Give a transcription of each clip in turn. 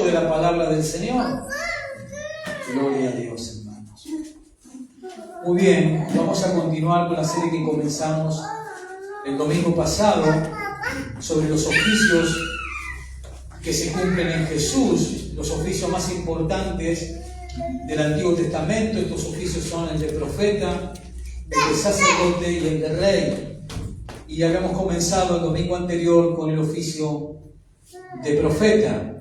de la palabra del Señor. Gloria a Dios, hermanos. Muy bien, vamos a continuar con la serie que comenzamos el domingo pasado sobre los oficios que se cumplen en Jesús, los oficios más importantes del Antiguo Testamento. Estos oficios son el de profeta, el de sacerdote y el de rey. Y habíamos comenzado el domingo anterior con el oficio de profeta.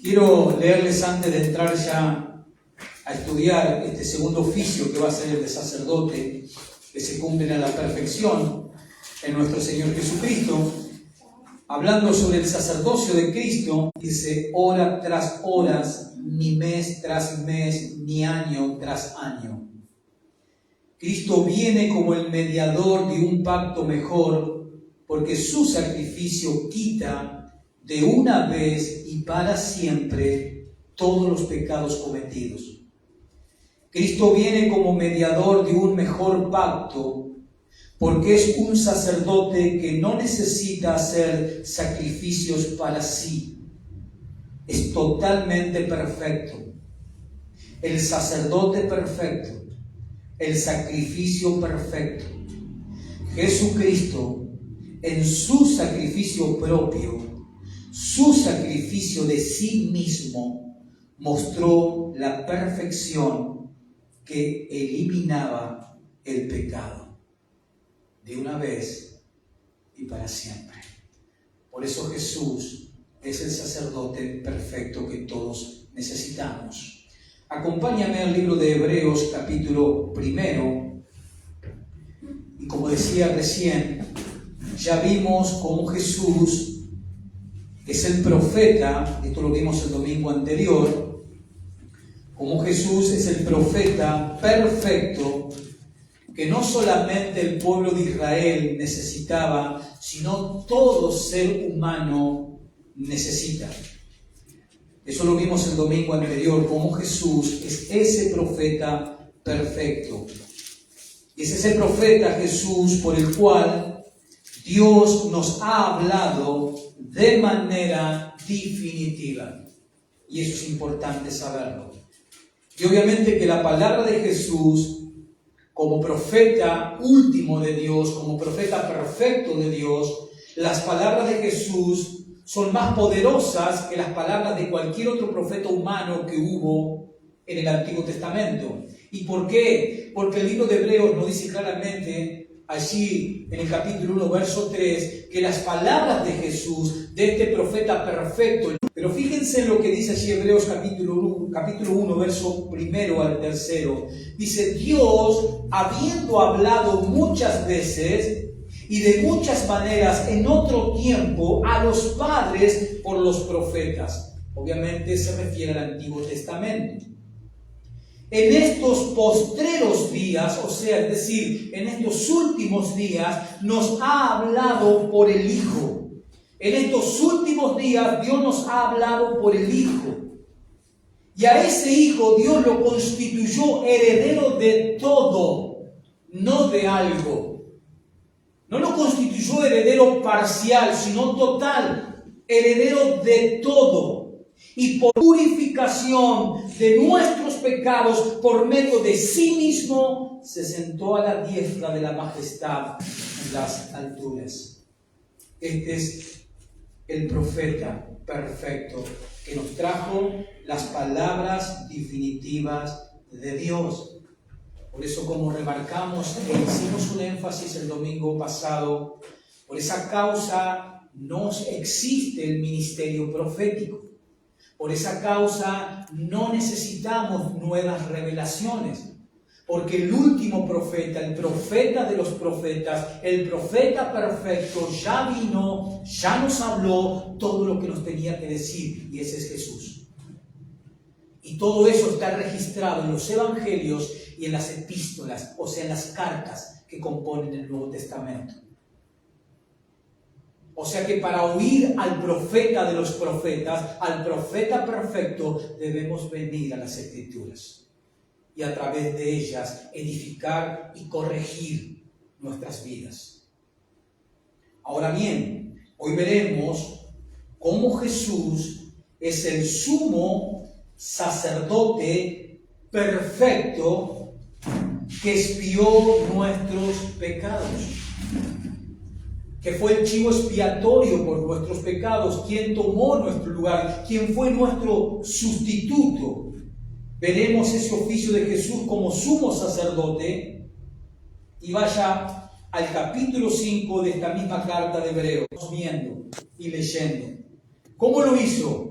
Quiero leerles antes de entrar ya a estudiar este segundo oficio que va a ser el de sacerdote, que se cumplen a la perfección en nuestro Señor Jesucristo. Hablando sobre el sacerdocio de Cristo, dice hora tras horas, ni mes tras mes, ni año tras año. Cristo viene como el mediador de un pacto mejor, porque su sacrificio quita de una vez y para siempre todos los pecados cometidos. Cristo viene como mediador de un mejor pacto, porque es un sacerdote que no necesita hacer sacrificios para sí. Es totalmente perfecto. El sacerdote perfecto. El sacrificio perfecto. Jesucristo, en su sacrificio propio, su sacrificio de sí mismo, mostró la perfección que eliminaba el pecado de una vez y para siempre. Por eso Jesús es el sacerdote perfecto que todos necesitamos. Acompáñame al libro de Hebreos, capítulo 1. Y como decía recién, ya vimos cómo Jesús es el profeta, esto lo vimos el domingo anterior, cómo Jesús es el profeta perfecto que no solamente el pueblo de Israel necesitaba, sino todo ser humano necesita. Eso lo vimos el domingo anterior, cómo Jesús es ese profeta perfecto. Y es ese profeta Jesús por el cual Dios nos ha hablado de manera definitiva. Y eso es importante saberlo. Y obviamente que la palabra de Jesús, como profeta último de Dios, como profeta perfecto de Dios, las palabras de Jesús son más poderosas que las palabras de cualquier otro profeta humano que hubo en el Antiguo Testamento. ¿Y por qué? Porque el libro de Hebreos nos dice claramente, allí en el capítulo 1, verso 3, que las palabras de Jesús, de este profeta perfecto. Pero fíjense en lo que dice allí Hebreos capítulo 1, verso 1 al 3. Dice, Dios, habiendo hablado muchas veces y de muchas maneras en otro tiempo a los padres por los profetas. Obviamente se refiere al Antiguo Testamento. En estos postreros días, o sea, es decir, en estos últimos días, nos ha hablado por el Hijo. En estos últimos días Dios nos ha hablado por el Hijo. Y a ese Hijo Dios lo constituyó heredero de todo, no de algo. No lo constituyó heredero parcial, sino total, heredero de todo. Y por purificación de nuestros pecados, por medio de sí mismo, se sentó a la diestra de la majestad en las alturas. Este es el profeta perfecto que nos trajo las palabras definitivas de Dios. Por eso, como remarcamos e hicimos un énfasis el domingo pasado, por esa causa no existe el ministerio profético. Por esa causa no necesitamos nuevas revelaciones. Porque el último profeta, el profeta de los profetas, el profeta perfecto, ya vino, ya nos habló todo lo que nos tenía que decir, y ese es Jesús. Y todo eso está registrado en los evangelios y en las epístolas, o sea, en las cartas que componen el Nuevo Testamento. O sea que para oír al profeta de los profetas, al profeta perfecto, debemos venir a las Escrituras y a través de ellas edificar y corregir nuestras vidas. Ahora bien, hoy veremos cómo Jesús es el sumo sacerdote perfecto que expió nuestros pecados, que fue el chivo expiatorio por nuestros pecados, quien tomó nuestro lugar, quien fue nuestro sustituto. Veremos ese oficio de Jesús como sumo sacerdote, y vaya al capítulo 5 de esta misma carta de Hebreos, viendo y leyendo. ¿Cómo lo hizo?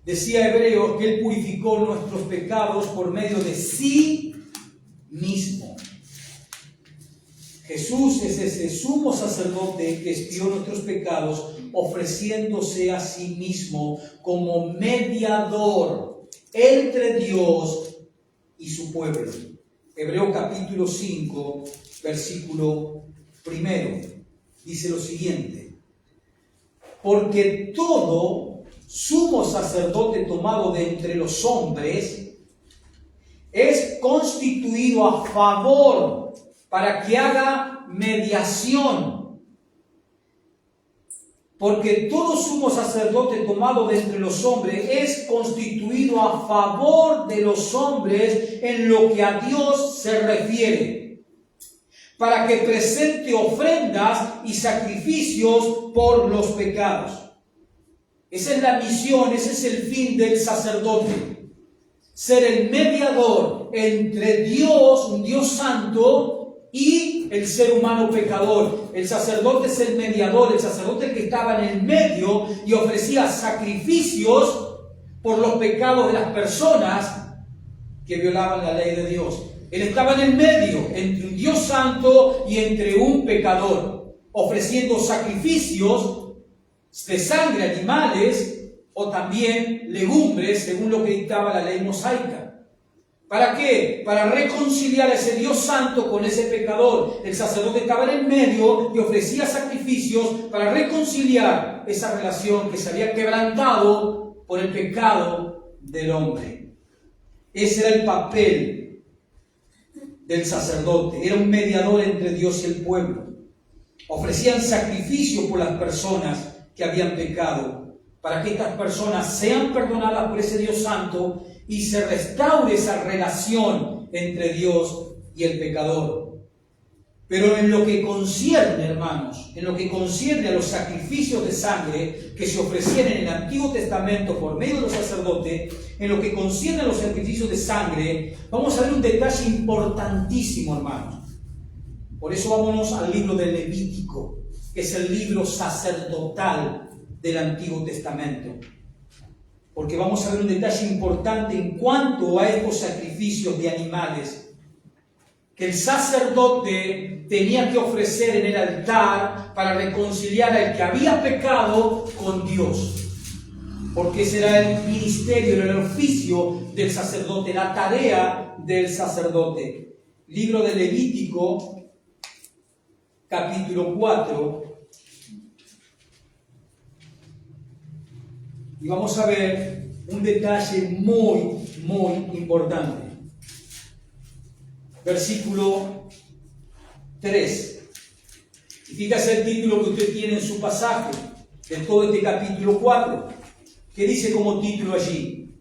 Decía Hebreos que Él purificó nuestros pecados por medio de sí mismo. Jesús es ese sumo sacerdote que expió nuestros pecados, ofreciéndose a sí mismo como mediador entre Dios y su pueblo. Hebreos capítulo 5, versículo 1, dice lo siguiente: porque todo sumo sacerdote tomado de entre los hombres es constituido a favor para que haga mediación. Porque todo sumo sacerdote tomado de entre los hombres es constituido a favor de los hombres en lo que a Dios se refiere, para que presente ofrendas y sacrificios por los pecados. Esa es la misión, ese es el fin del sacerdote. Ser el mediador entre Dios, un Dios santo, y el ser humano pecador. El sacerdote es el mediador, el sacerdote que estaba en el medio y ofrecía sacrificios por los pecados de las personas que violaban la ley de Dios. Él estaba en el medio, entre un Dios santo y entre un pecador, ofreciendo sacrificios de sangre, animales o también legumbres, según lo que dictaba la ley mosaica. ¿Para qué? Para reconciliar a ese Dios santo con ese pecador. El sacerdote estaba en el medio y ofrecía sacrificios para reconciliar esa relación que se había quebrantado por el pecado del hombre. Ese era el papel del sacerdote. Era un mediador entre Dios y el pueblo. Ofrecían sacrificios por las personas que habían pecado, para que estas personas sean perdonadas por ese Dios santo y se restaure esa relación entre Dios y el pecador. Pero en lo que concierne, hermanos, en lo que concierne a los sacrificios de sangre que se ofrecían en el Antiguo Testamento por medio de los sacerdotes, en lo que concierne a los sacrificios de sangre, vamos a ver un detalle importantísimo, hermanos. Por eso vámonos al libro del Levítico, que es el libro sacerdotal del Antiguo Testamento. Porque vamos a ver un detalle importante en cuanto a estos sacrificios de animales que el sacerdote tenía que ofrecer en el altar para reconciliar al que había pecado con Dios. Porque ese era el ministerio, era el oficio del sacerdote, la tarea del sacerdote. Libro de Levítico, capítulo 4. Y vamos a ver un detalle muy, muy importante. Versículo 3. Y fíjese el título que usted tiene en su pasaje, de todo este capítulo 4. ¿Qué dice como título allí?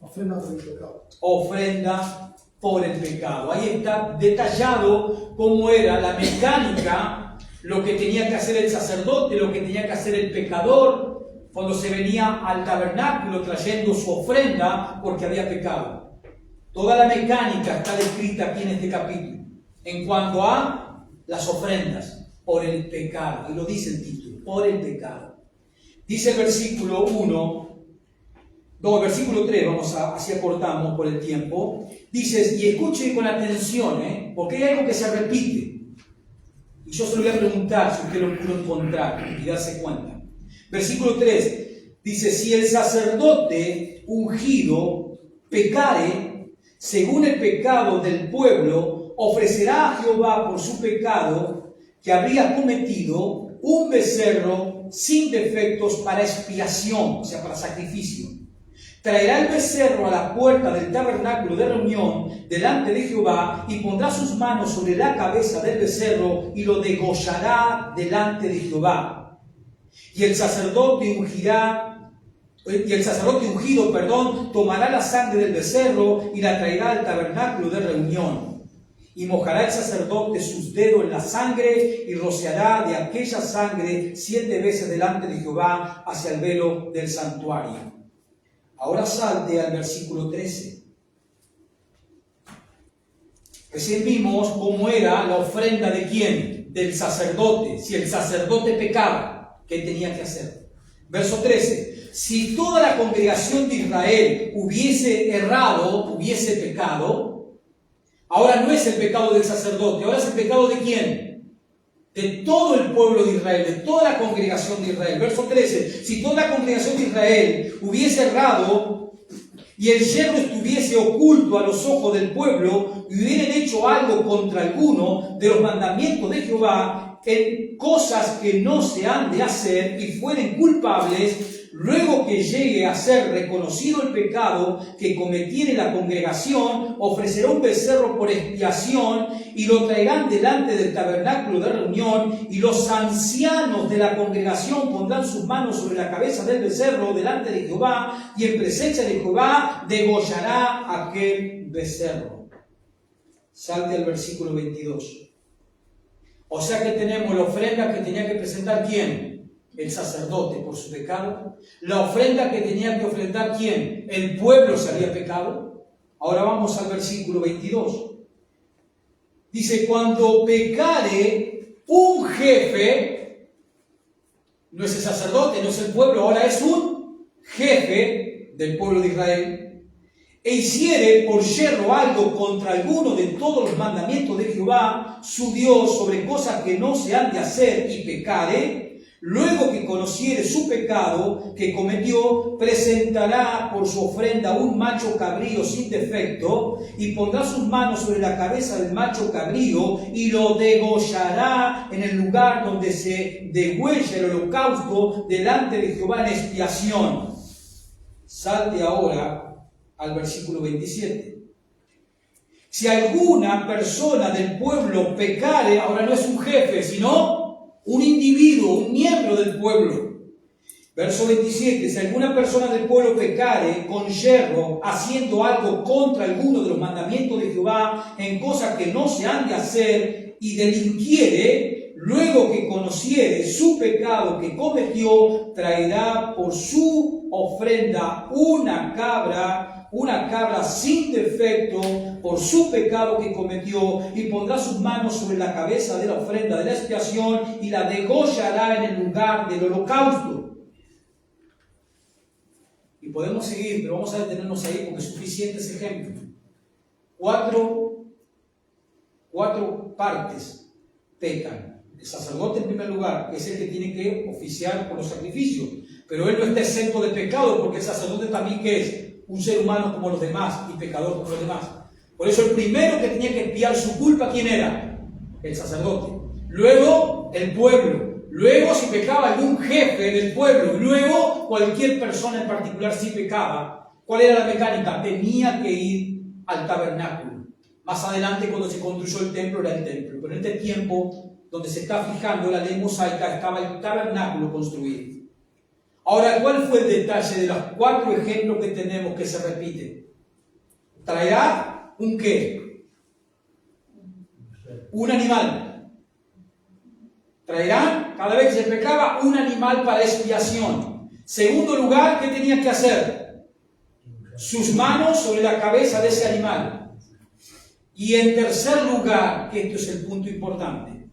Ofrenda por el pecado. Ofrenda por el pecado. Ahí está detallado cómo era la mecánica, lo que tenía que hacer el sacerdote, lo que tenía que hacer el pecador, cuando se venía al tabernáculo trayendo su ofrenda porque había pecado. Toda la mecánica está descrita aquí en este capítulo en cuanto a las ofrendas por el pecado. Y lo dice el título, por el pecado. Dice el versículo 3, así acortamos por el tiempo. Dice, y escuche con atención, porque hay algo que se repite. Y yo se lo voy a preguntar si usted lo pudo encontrar y darse cuenta. Versículo 3 dice, si el sacerdote ungido pecare según el pecado del pueblo, ofrecerá a Jehová por su pecado que habría cometido un becerro sin defectos para expiación, o sea, para sacrificio. Traerá el becerro a la puerta del tabernáculo de reunión delante de Jehová y pondrá sus manos sobre la cabeza del becerro y lo degollará delante de Jehová. Y el sacerdote y el sacerdote ungido, tomará la sangre del becerro y la traerá al tabernáculo de reunión. Y mojará el sacerdote sus dedos en la sangre y rociará de aquella sangre 7 veces delante de Jehová hacia el velo del santuario. Ahora salte al versículo 13. Recién vimos cómo era la ofrenda de quién, del sacerdote. Si el sacerdote pecaba, ¿qué tenía que hacer? Verso 13. Si toda la congregación de Israel hubiese errado, hubiese pecado, ahora no es el pecado del sacerdote, ahora es el pecado ¿de quién? De todo el pueblo de Israel, de toda la congregación de Israel. Verso 13. Si toda la congregación de Israel hubiese errado y el yerro estuviese oculto a los ojos del pueblo y hubieran hecho algo contra alguno de los mandamientos de Jehová en cosas que no se han de hacer y fueren culpables, luego que llegue a ser reconocido el pecado que cometiere la congregación, ofrecerá un becerro por expiación y lo traerán delante del tabernáculo de reunión, y los ancianos de la congregación pondrán sus manos sobre la cabeza del becerro delante de Jehová, y en presencia de Jehová degollará aquel becerro. Salte al versículo 22. O sea que tenemos la ofrenda que tenía que presentar ¿quién? El sacerdote por su pecado. La ofrenda que tenía que ofrendar ¿quién? El pueblo se había pecado. Ahora vamos al versículo 22. Dice, cuando pecare un jefe, no es el sacerdote, no es el pueblo, ahora es un jefe del pueblo de Israel, e hiciere por yerro algo contra alguno de todos los mandamientos de Jehová, su Dios, sobre cosas que no se han de hacer, y pecare, luego que conociere su pecado que cometió, presentará por su ofrenda un macho cabrío sin defecto, y pondrá sus manos sobre la cabeza del macho cabrío, y lo degollará en el lugar donde se degüella el holocausto delante de Jehová en expiación. Salte ahora al versículo 27. Si alguna persona del pueblo pecare, ahora no es un jefe, sino un individuo, un miembro del pueblo. Verso 27. Si alguna persona del pueblo pecare con yerro, haciendo algo contra alguno de los mandamientos de Jehová, en cosas que no se han de hacer, y delinquiere, luego que conociere su pecado que cometió, traerá por su ofrenda una cabra sin defecto por su pecado que cometió, y pondrá sus manos sobre la cabeza de la ofrenda de la expiación y la degollará en el lugar del holocausto. Y podemos seguir, pero vamos a detenernos ahí porque es suficiente ese ejemplo. Cuatro partes pecan. El sacerdote en primer lugar es el que tiene que oficiar por los sacrificios, pero él no está exento de pecado porque el sacerdote también ¿qué es? Un ser humano como los demás y pecador como los demás. Por eso el primero que tenía que expiar su culpa, ¿quién era? El sacerdote. Luego el pueblo. Luego si pecaba algún jefe del pueblo. Luego cualquier persona en particular si pecaba. ¿Cuál era la mecánica? Tenía que ir al tabernáculo. Más adelante cuando se construyó el templo era el templo. Pero en este tiempo donde se está fijando la ley mosaica estaba el tabernáculo construido. Ahora, ¿cuál fue el detalle de los 4 ejemplos que tenemos que se repiten? Traerá un ¿qué? Un animal. Traerán, cada vez que se pecaba, un animal para expiación. Segundo lugar, ¿qué tenían que hacer? Sus manos sobre la cabeza de ese animal. Y en tercer lugar, que esto es el punto importante,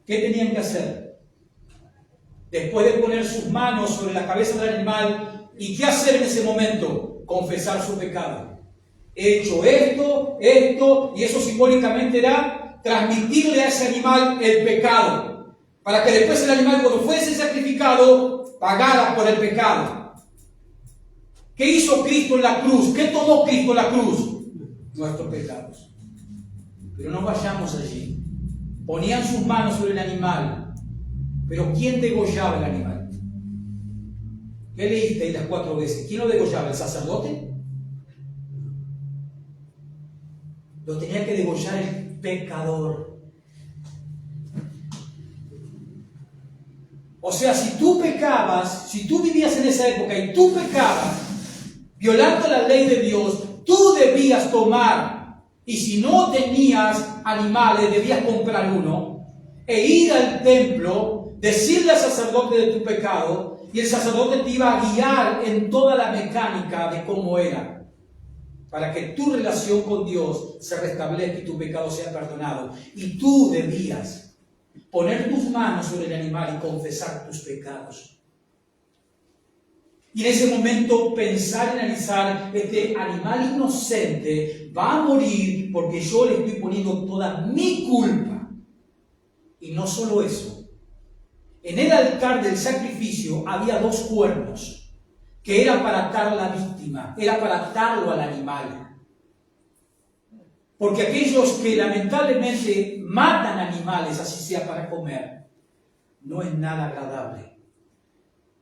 ¿qué tenían que hacer? Después de poner sus manos sobre la cabeza del animal, ¿y qué hacer en ese momento? Confesar su pecado. He hecho esto, y eso simbólicamente era transmitirle a ese animal el pecado, para que después el animal, cuando fuese sacrificado, pagara por el pecado. ¿Qué hizo Cristo en la cruz? ¿Qué tomó Cristo en la cruz? Nuestros pecados. Pero no vayamos allí. Ponían sus manos sobre el animal. Pero ¿quién degollaba el animal? ¿Qué leíste ahí las 4 veces? ¿Quién lo degollaba? ¿El sacerdote? Lo tenía que degollar el pecador. O sea, si tú pecabas, si tú vivías en esa época y tú pecabas, violando la ley de Dios, tú debías tomar, y si no tenías animales, debías comprar uno, e ir al templo, decirle al sacerdote de tu pecado, y el sacerdote te iba a guiar en toda la mecánica de cómo era, para que tu relación con Dios se restablezca y tu pecado sea perdonado. Y tú debías poner tus manos sobre el animal y confesar tus pecados. Y en ese momento pensar y analizar, este animal inocente va a morir porque yo le estoy poniendo toda mi culpa. Y no solo eso, en el altar del sacrificio había 2 cuernos, que era para atar a la víctima, era para atarlo al animal. Porque aquellos que lamentablemente matan animales, así sea para comer, no es nada agradable.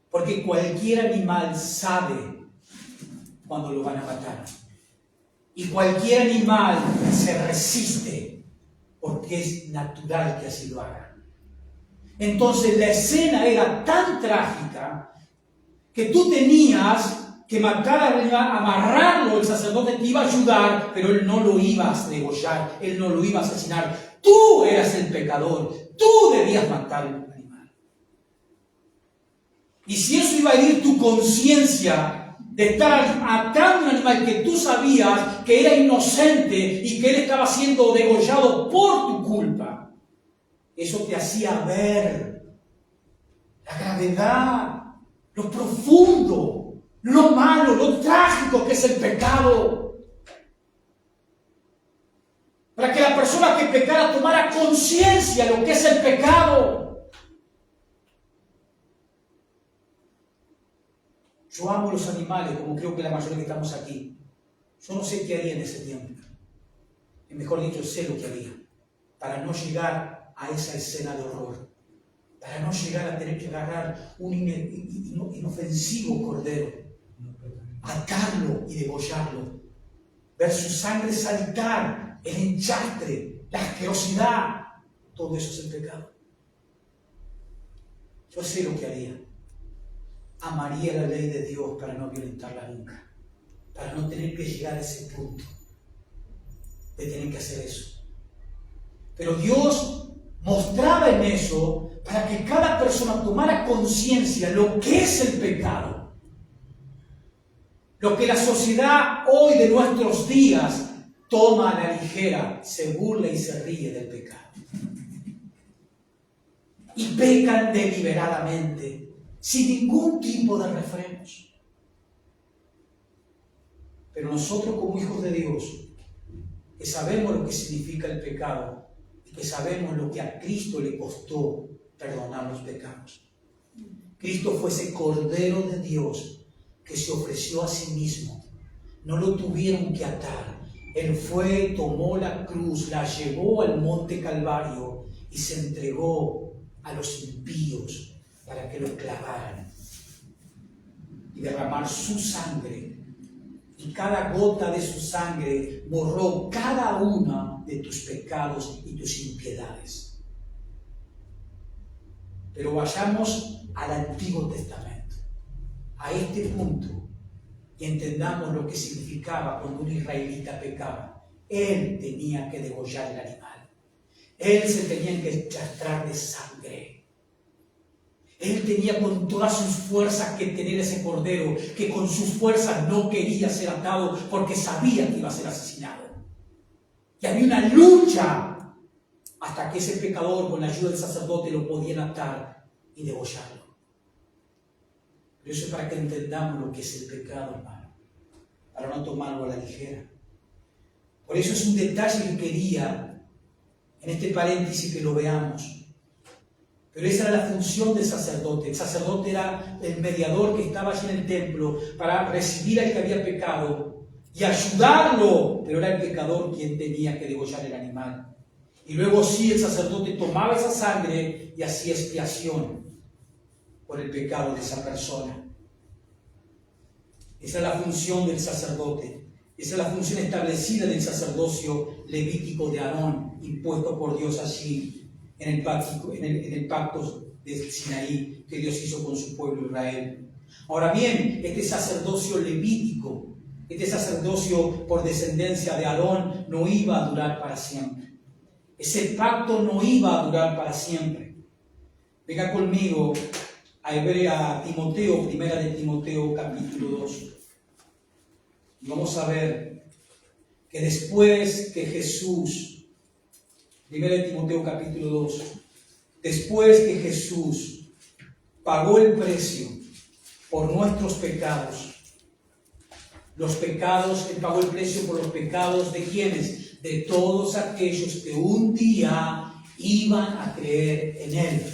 Porque cualquier animal sabe cuando lo van a matar. Y cualquier animal se resiste porque es natural que así lo haga. Entonces la escena era tan trágica que tú tenías que matar al animal, amarrarlo, el sacerdote te iba a ayudar, pero él no lo iba a degollar, él no lo iba a asesinar. Tú eras el pecador, tú debías matar al animal. Y si eso iba a herir tu conciencia de estar atando un animal que tú sabías que era inocente y que él estaba siendo degollado por tu culpa, eso te hacía ver la gravedad, lo profundo, lo malo, lo trágico que es el pecado. Para que la persona que pecara tomara conciencia de lo que es el pecado. Yo amo los animales, como creo que la mayoría que estamos aquí. Yo no sé qué haría en ese tiempo. Y mejor dicho, sé lo que haría. Para no llegar a esa escena de horror. Para no llegar a tener que agarrar un inofensivo cordero, atarlo y degollarlo, ver su sangre saltar, el enchastre, la asquerosidad, todo eso es el pecado. Yo sé lo que haría. Amaría la ley de Dios para no violentarla nunca, para no tener que llegar a ese punto de tener que hacer eso. Pero Dios mostraba en eso para que cada persona tomara conciencia de lo que es el pecado. Lo que la sociedad hoy de nuestros días toma a la ligera, se burla y se ríe del pecado. Y pecan deliberadamente, sin ningún tipo de refrenos. Pero nosotros como hijos de Dios, que sabemos lo que significa el pecado, y que sabemos lo que a Cristo le costó perdonar los pecados. Cristo fue ese Cordero de Dios que se ofreció a sí mismo. No lo tuvieron que atar. Él fue, tomó la cruz, la llevó al monte Calvario y se entregó a los impíos para que lo clavaran y derramar su sangre. Y cada gota de su sangre borró cada uno de tus pecados y tus impiedades. Pero vayamos al Antiguo Testamento, a este punto, y entendamos lo que significaba cuando un israelita pecaba. Él tenía que degollar el animal. Él se tenía que enchastrar de sangre. Él tenía con todas sus fuerzas que tener ese cordero, que con sus fuerzas no quería ser atado porque sabía que iba a ser asesinado. Y había una lucha hasta que ese pecador, con la ayuda del sacerdote, lo podían atar y degollarlo. Pero eso es para que entendamos lo que es el pecado, hermano, para no tomarlo a la ligera. Por eso es un detalle que quería, en este paréntesis, que lo veamos. Pero esa era la función del sacerdote. El sacerdote era el mediador que estaba allí en el templo para recibir al que había pecado y ayudarlo, pero era el pecador quien tenía que degollar el animal. Y luego sí, el sacerdote tomaba esa sangre y hacía expiación por el pecado de esa persona. Esa es la función del sacerdote. Esa es la función establecida del sacerdocio levítico de Aarón, impuesto por Dios allí en el pacto del Sinaí que Dios hizo con su pueblo Israel. Ahora bien, este sacerdocio levítico, este sacerdocio por descendencia de Aarón, no iba a durar para siempre. Ese pacto no iba a durar para siempre. Venga conmigo a Timoteo, primera de Timoteo, capítulo 2. Y vamos a ver que después que Jesús, primera de Timoteo, capítulo 2, después que Jesús pagó el precio por nuestros pecados, Él pagó el precio por los pecados ¿de quiénes? De todos aquellos que un día iban a creer en Él.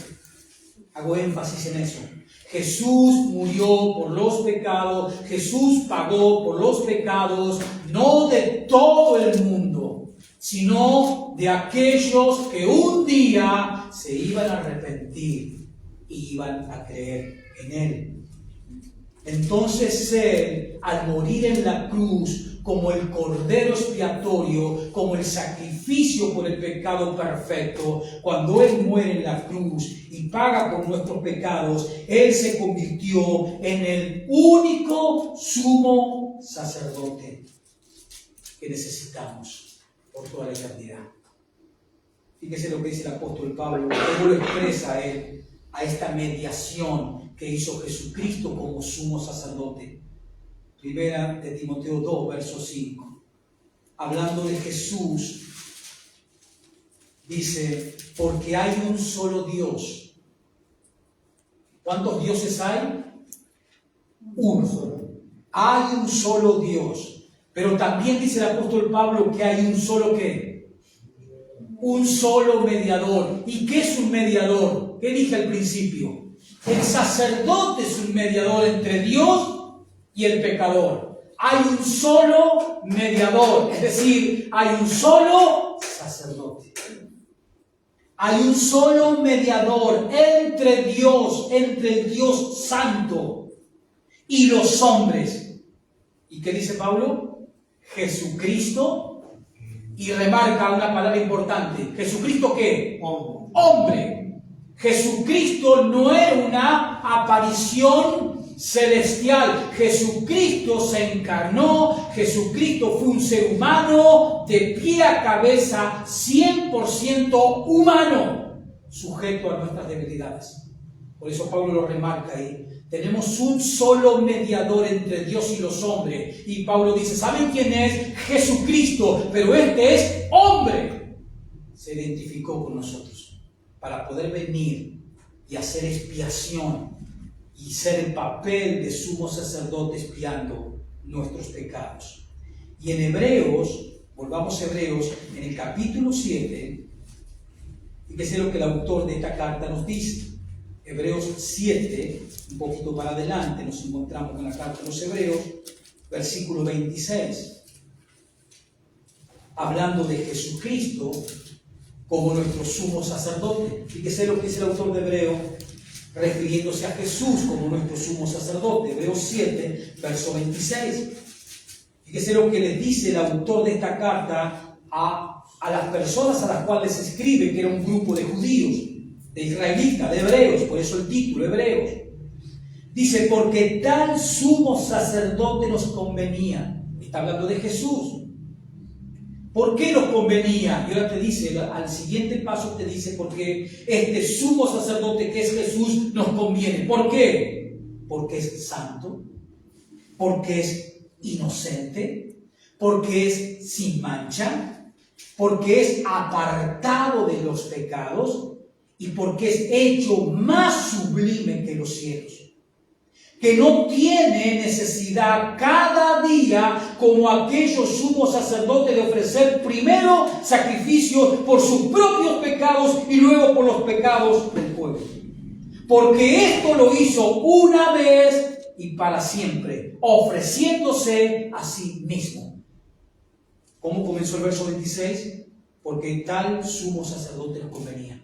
Hago énfasis en eso. Jesús murió por los pecados, Jesús pagó por los pecados, no de todo el mundo, sino de aquellos que un día se iban a arrepentir y iban a creer en Él. Entonces Él, al morir en la cruz, como el cordero expiatorio, como el sacrificio por el pecado perfecto, cuando Él muere en la cruz y paga por nuestros pecados, Él se convirtió en el único sumo sacerdote que necesitamos por toda la eternidad. Fíjese lo que dice el apóstol Pablo, cómo lo expresa Él a esta mediación que hizo Jesucristo como sumo sacerdote. Primera de Timoteo 2, verso 5. Hablando de Jesús, dice, porque hay un solo Dios. ¿Cuántos dioses hay? Uno solo. Hay un solo Dios. Pero también dice el apóstol Pablo que hay un solo ¿qué? Un solo mediador. ¿Y qué es un mediador? ¿Qué dije al principio? El sacerdote es un mediador entre Dios y el pecador. Hay un solo mediador, es decir, hay un solo sacerdote. Hay un solo mediador entre el Dios santo y los hombres. ¿Y qué dice Pablo? Jesucristo. Y remarca una palabra importante. ¿Jesucristo qué? Hombre. Jesucristo no era una aparición celestial. Jesucristo se encarnó, Jesucristo fue un ser humano de pie a cabeza, 100% humano, sujeto a nuestras debilidades. Por eso Pablo lo remarca ahí. Tenemos un solo mediador entre Dios y los hombres. Y Pablo dice, ¿saben quién es? Jesucristo, pero este es hombre. Se identificó con nosotros para poder venir y hacer expiación y ser el papel de sumo sacerdote expiando nuestros pecados. Y en Hebreos, volvamos a Hebreos, en el capítulo 7, fíjese lo que el autor de esta carta nos dice. Hebreos 7, un poquito para adelante, nos encontramos con la carta de los Hebreos, versículo 26. Hablando de Jesucristo como nuestro sumo sacerdote. Fíjese lo que dice el autor de Hebreos, refiriéndose a Jesús como nuestro sumo sacerdote. Hebreos 7, verso 26. Fíjese lo que les dice el autor de esta carta a las personas a las cuales escribe, que era un grupo de judíos, de israelitas, de hebreos, por eso el título, Hebreos. Dice, porque tal sumo sacerdote nos convenía. Está hablando de Jesús. ¿Por qué nos convenía? Y ahora te dice, al siguiente paso te dice, porque este sumo sacerdote que es Jesús nos conviene. ¿Por qué? Porque es santo, porque es inocente, porque es sin mancha, porque es apartado de los pecados y porque es hecho más sublime que los cielos, que no tiene necesidad cada día, como aquellos sumos sacerdotes, de ofrecer primero sacrificio por sus propios pecados y luego por los pecados del pueblo. Porque esto lo hizo una vez y para siempre, ofreciéndose a sí mismo. ¿Cómo comenzó el verso 26? Porque tal sumo sacerdote nos convenía.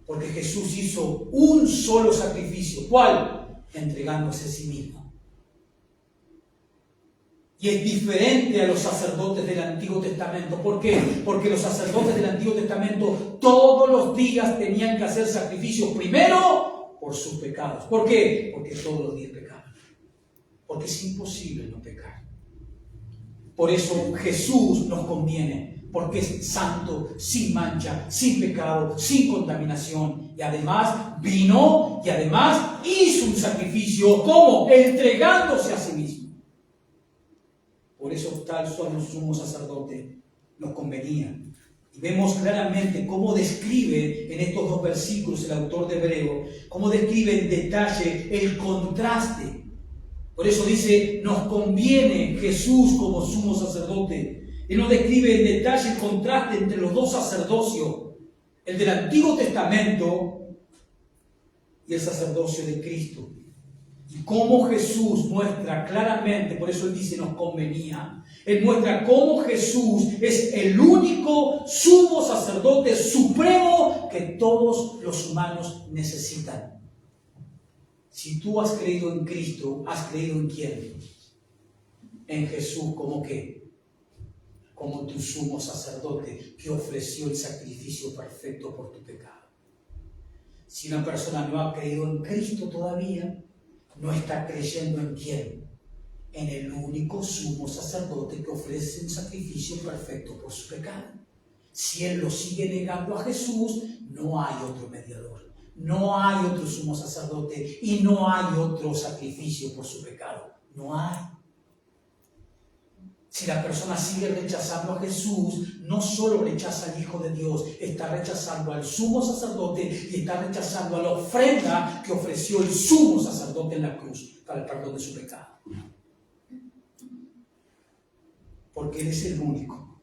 Porque Jesús hizo un solo sacrificio. ¿Cuál? Entregándose a sí mismo. Y es diferente a los sacerdotes del Antiguo Testamento. ¿Por qué? Porque los sacerdotes del Antiguo Testamento todos los días tenían que hacer sacrificios primero por sus pecados. ¿Por qué? Porque todos los días pecaban. Porque es imposible no pecar. Por eso Jesús nos conviene, porque es santo, sin mancha, sin pecado, sin contaminación. Y además vino y además hizo un sacrificio. ¿Cómo? Entregándose a sí mismo. Por eso tal sumo sacerdote nos convenía. Y vemos claramente cómo describe en estos dos versículos el autor de Hebreo, cómo describe en detalle el contraste. Por eso dice, nos conviene Jesús como sumo sacerdote. Él nos describe en detalle el contraste entre los dos sacerdocios, el del Antiguo Testamento y el sacerdocio de Cristo. Y cómo Jesús muestra claramente, por eso él dice nos convenía, él muestra cómo Jesús es el único sumo sacerdote supremo que todos los humanos necesitan. Si tú has creído en Cristo, ¿has creído en quién? En Jesús, ¿cómo qué? Como tu sumo sacerdote que ofreció el sacrificio perfecto por tu pecado. Si una persona no ha creído en Cristo todavía, no está creyendo en quién, en el único sumo sacerdote que ofrece un sacrificio perfecto por su pecado. Si él lo sigue negando a Jesús, no hay otro mediador. No hay otro sumo sacerdote y no hay otro sacrificio por su pecado. No hay. Si la persona sigue rechazando a Jesús, no solo rechaza al Hijo de Dios, está rechazando al sumo sacerdote y está rechazando a la ofrenda que ofreció el sumo sacerdote en la cruz para el perdón de su pecado. Porque Él es el único.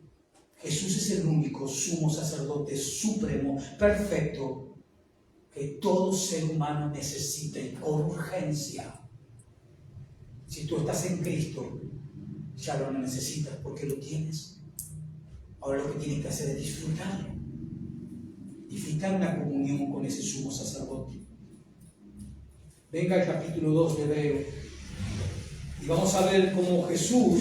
Jesús es el único sumo sacerdote supremo, perfecto, que todo ser humano necesita y con urgencia. Si tú estás en Cristo, ya lo necesitas porque lo tienes. Ahora lo que tienes que hacer es disfrutarlo. Disfrutar una comunión con ese sumo sacerdote. Venga al capítulo 2 de Hebreo y vamos a ver cómo Jesús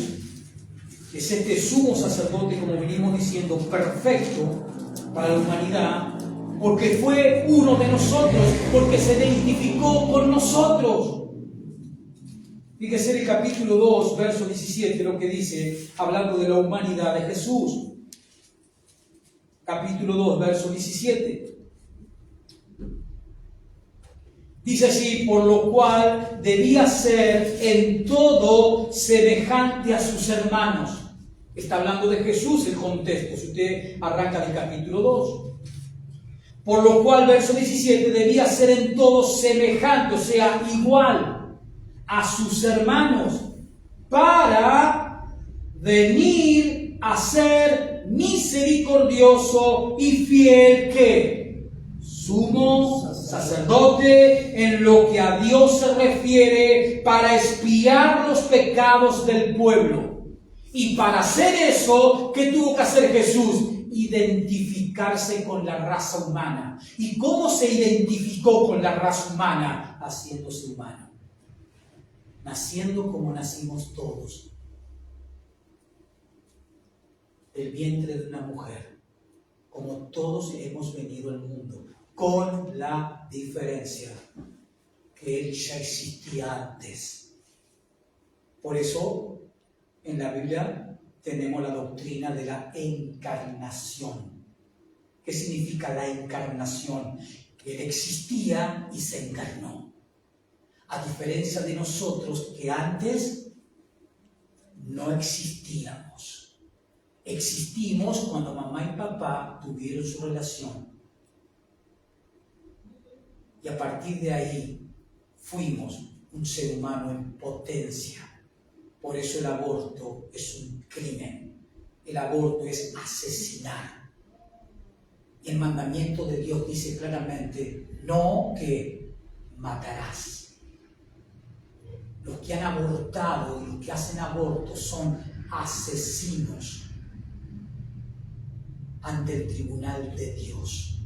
es este sumo sacerdote, como venimos diciendo, perfecto para la humanidad, porque fue uno de nosotros, porque se identificó con nosotros. Fíjese en el capítulo 2, verso 17, lo que dice, hablando de la humanidad de Jesús. Capítulo 2, verso 17. Dice así, por lo cual debía ser en todo semejante a sus hermanos. Está hablando de Jesús el contexto, si usted arranca del capítulo 2. Por lo cual, verso 17, debía ser en todo semejante, o sea, igual a sus hermanos, para venir a ser misericordioso y fiel, ¿qué? Sumo sacerdote en lo que a Dios se refiere, para expiar los pecados del pueblo. Y para hacer eso, ¿qué tuvo que hacer Jesús? Identificarse con la raza humana. ¿Y cómo se identificó con la raza humana? Haciéndose humano. Naciendo como nacimos todos. Del vientre de una mujer. Como todos hemos venido al mundo. Con la diferencia que Él ya existía antes. Por eso, en la Biblia tenemos la doctrina de la encarnación. ¿Qué significa la encarnación? Que Él existía y se encarnó. A diferencia de nosotros que antes no existíamos. Existimos cuando mamá y papá tuvieron su relación. Y a partir de ahí fuimos un ser humano en potencia. Por eso el aborto es un crimen. El aborto es asesinar. Y el mandamiento de Dios dice claramente, no que matarás. Los que han abortado y los que hacen aborto son asesinos ante el tribunal de Dios.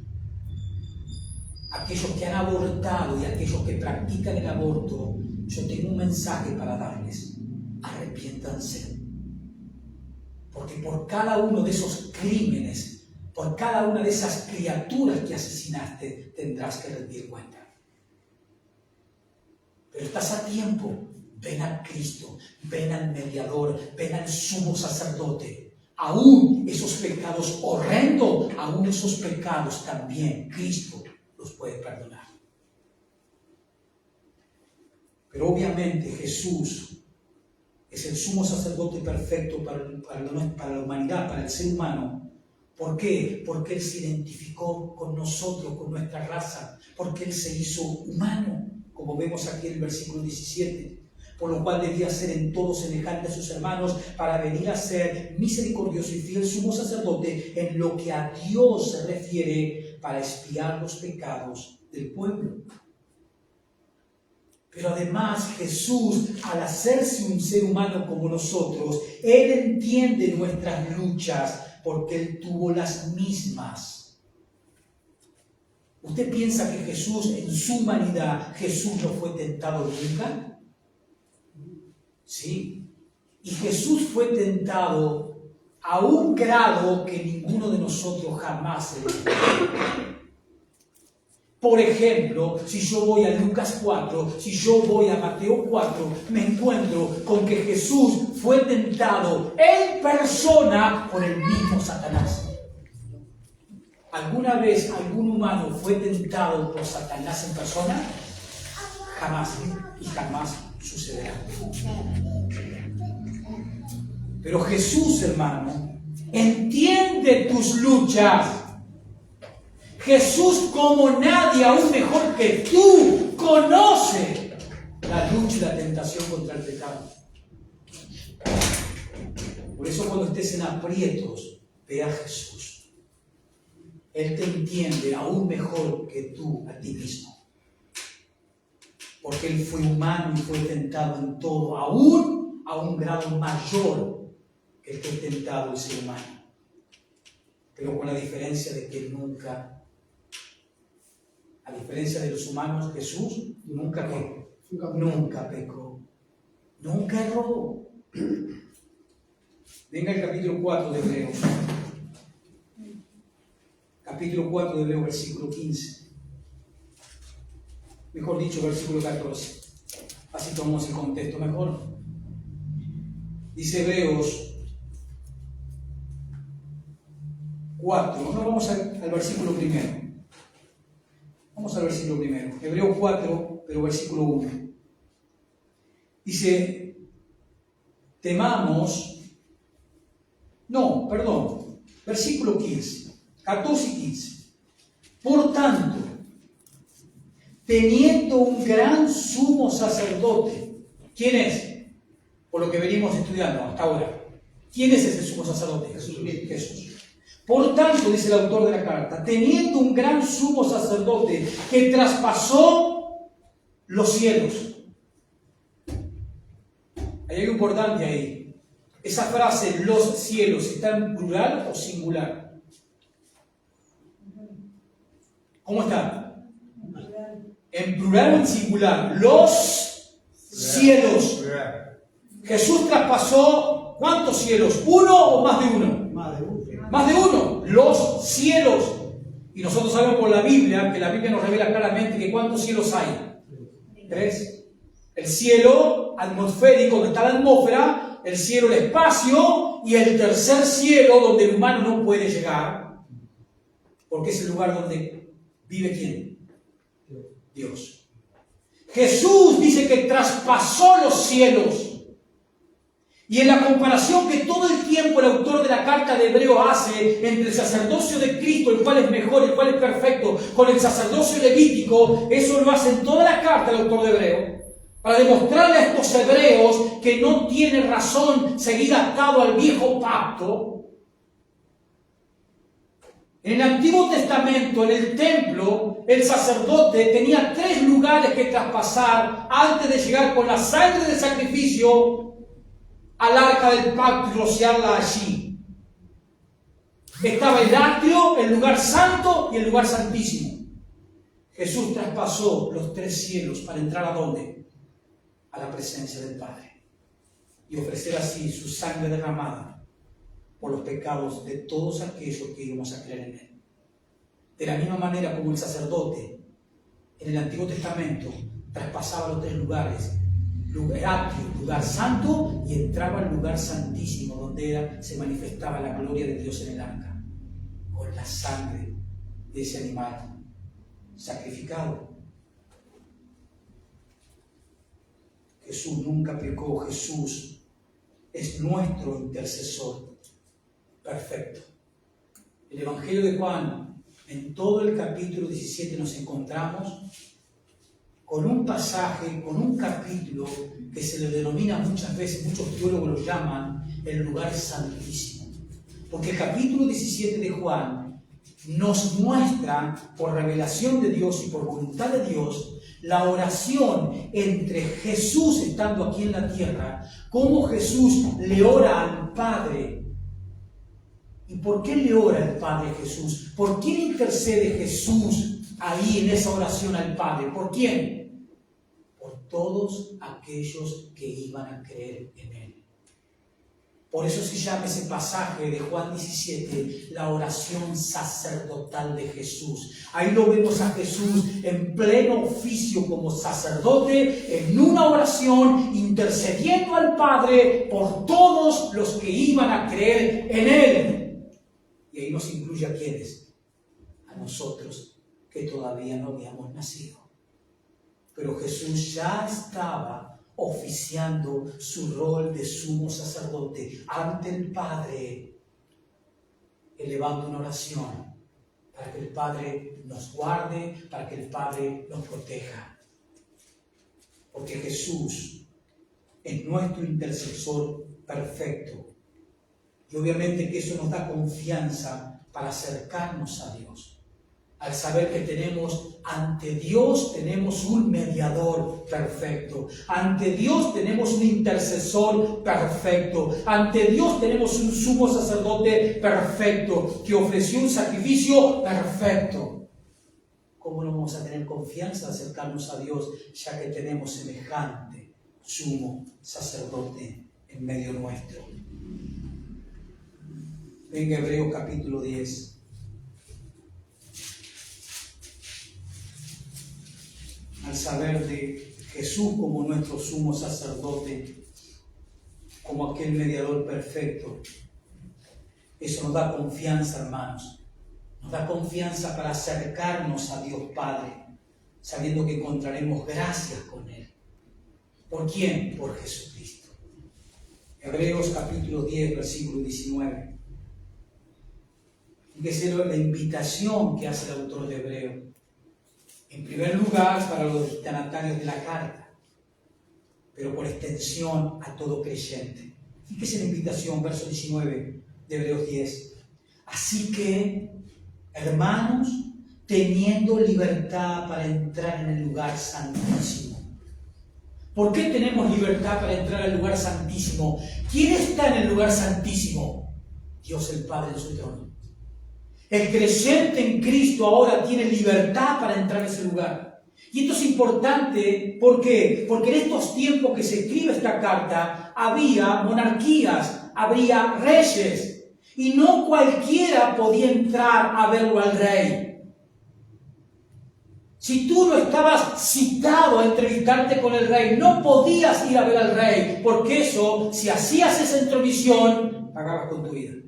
Aquellos que han abortado y aquellos que practican el aborto, yo tengo un mensaje para darles. Arrepiéntanse. Porque por cada uno de esos crímenes, por cada una de esas criaturas que asesinaste, tendrás que rendir cuenta. Pero estás a tiempo. Ven a Cristo, ven al mediador, ven al sumo sacerdote. Aún esos pecados horrendos, aún esos pecados también Cristo los puede perdonar. Pero obviamente Jesús es el sumo sacerdote perfecto para la humanidad, para el ser humano. ¿Por qué? Porque Él se identificó con nosotros, con nuestra raza, porque Él se hizo humano, como vemos aquí en el versículo 17. Por lo cual debía ser en todo semejante a sus hermanos, para venir a ser misericordioso y fiel sumo sacerdote en lo que a Dios se refiere, para expiar los pecados del pueblo. Pero además Jesús, al hacerse un ser humano como nosotros, Él entiende nuestras luchas, porque Él tuvo las mismas. ¿Usted piensa que Jesús, en su humanidad, Jesús no fue tentado nunca? Sí, y Jesús fue tentado a un grado que ninguno de nosotros jamás se le. Por ejemplo, si yo voy a Lucas 4, si yo voy a Mateo 4, me encuentro con que Jesús fue tentado en persona por el mismo Satanás. ¿Alguna vez algún humano fue tentado por Satanás en persona? Jamás, y jamás sucederá. Pero Jesús, hermano, entiende tus luchas. Jesús, como nadie, aún mejor que tú, conoce la lucha y la tentación contra el pecado. Por eso cuando estés en aprietos, ve a Jesús. Él te entiende aún mejor que tú a ti mismo. Porque Él fue humano y fue tentado en todo, aún a un grado mayor que el que es tentado el ser humano. Pero con la diferencia de que nunca, a diferencia de los humanos, Jesús nunca pecó. Nunca pecó. Nunca erró. Venga el capítulo 4 de Hebreos. Capítulo 4 de Hebreos, versículo 15. Mejor dicho, versículo 14. Así tomamos el contexto mejor. Dice Hebreos 4. No, vamos al versículo primero. Vamos al versículo primero. Hebreos 4, pero versículo 1. Dice, temamos. No, perdón. Versículo 15. 14 y 15. Por tanto, teniendo un gran sumo sacerdote. ¿Quién es? Por lo que venimos estudiando hasta ahora. ¿Quién es ese sumo sacerdote? Jesús. Por tanto, dice el autor de la carta, teniendo un gran sumo sacerdote que traspasó los cielos. Hay algo importante ahí. Esa frase, los cielos, ¿está en plural o singular? ¿Cómo está? En plural o en singular. Los cielos. Jesús traspasó, ¿cuántos cielos? ¿Uno o más de uno? Más de uno. Los cielos. Y nosotros sabemos por la Biblia, que la Biblia nos revela claramente que ¿cuántos cielos hay? 3. El cielo atmosférico, donde está la atmósfera, el cielo, el espacio, y el tercer cielo, donde el humano no puede llegar, porque es el lugar donde vive ¿quién? Dios. Jesús dice que traspasó los cielos. Y en la comparación que todo el tiempo el autor de la carta de Hebreo hace entre el sacerdocio de Cristo, el cual es mejor, el cual es perfecto, con el sacerdocio levítico, eso lo hace en toda la carta el autor de Hebreo, para demostrarle a estos hebreos que no tiene razón seguir atado al viejo pacto. En el Antiguo Testamento, en el templo, el sacerdote tenía 3 lugares que traspasar antes de llegar con la sangre del sacrificio al arca del pacto y rociarla allí. Estaba el atrio, el lugar santo y el lugar santísimo. Jesús traspasó los 3 cielos para entrar ¿a dónde? A la presencia del Padre. Y ofrecer así su sangre derramada por los pecados de todos aquellos que íbamos a creer en Él. De la misma manera como el sacerdote en el Antiguo Testamento traspasaba los tres lugares, lugar atrio, lugar santo, y entraba al lugar santísimo, donde se manifestaba la gloria de Dios en el arca, con la sangre de ese animal sacrificado. Jesús nunca pecó. Jesús es nuestro intercesor perfecto. El Evangelio de Juan, en todo el capítulo 17 nos encontramos con un pasaje, con un capítulo que se le denomina muchas veces, muchos teólogos lo llaman el lugar santísimo. Porque el capítulo 17 de Juan nos muestra, por revelación de Dios y por voluntad de Dios, la oración entre Jesús estando aquí en la tierra, cómo Jesús le ora al Padre. ¿Y por qué le ora al Padre a Jesús? ¿Por quién intercede Jesús ahí en esa oración al Padre? ¿Por quién? Por todos aquellos que iban a creer en Él. Por eso se llama ese pasaje de Juan 17 la oración sacerdotal de Jesús. Ahí lo vemos a Jesús en pleno oficio como sacerdote, en una oración intercediendo al Padre por todos los que iban a creer en Él. Y ahí nos incluye a quienes, a nosotros que todavía no habíamos nacido. Pero Jesús ya estaba oficiando su rol de sumo sacerdote ante el Padre, elevando una oración para que el Padre nos guarde, para que el Padre nos proteja. Porque Jesús es nuestro intercesor perfecto. Y obviamente que eso nos da confianza para acercarnos a Dios. Al saber que tenemos ante Dios, tenemos un mediador perfecto. Ante Dios tenemos un intercesor perfecto. Ante Dios tenemos un sumo sacerdote perfecto que ofreció un sacrificio perfecto. ¿Cómo no vamos a tener confianza de acercarnos a Dios ya que tenemos semejante sumo sacerdote en medio nuestro? Venga, Hebreos capítulo 10. Al saber de Jesús como nuestro sumo sacerdote, como aquel mediador perfecto, eso nos da confianza, hermanos. Nos da confianza para acercarnos a Dios Padre, sabiendo que encontraremos gracias con Él. ¿Por quién? Por Jesucristo. Hebreos capítulo 10, versículo 19. Fíjese la invitación que hace el autor de Hebreos. En primer lugar, para los destinatarios de la carta, pero por extensión a todo creyente. Fíjese la invitación, verso 19 de Hebreos 10. Así que, hermanos, teniendo libertad para entrar en el lugar santísimo. ¿Por qué tenemos libertad para entrar al lugar santísimo? ¿Quién está en el lugar santísimo? Dios el Padre en su trono. El creyente en Cristo ahora tiene libertad para entrar a ese lugar. Y esto es importante, ¿por qué? Porque en estos tiempos que se escribe esta carta, había monarquías, había reyes, y no cualquiera podía entrar a verlo al rey. Si tú no estabas citado a entrevistarte con el rey, no podías ir a ver al rey, porque eso, si hacías esa intromisión, pagabas con tu vida.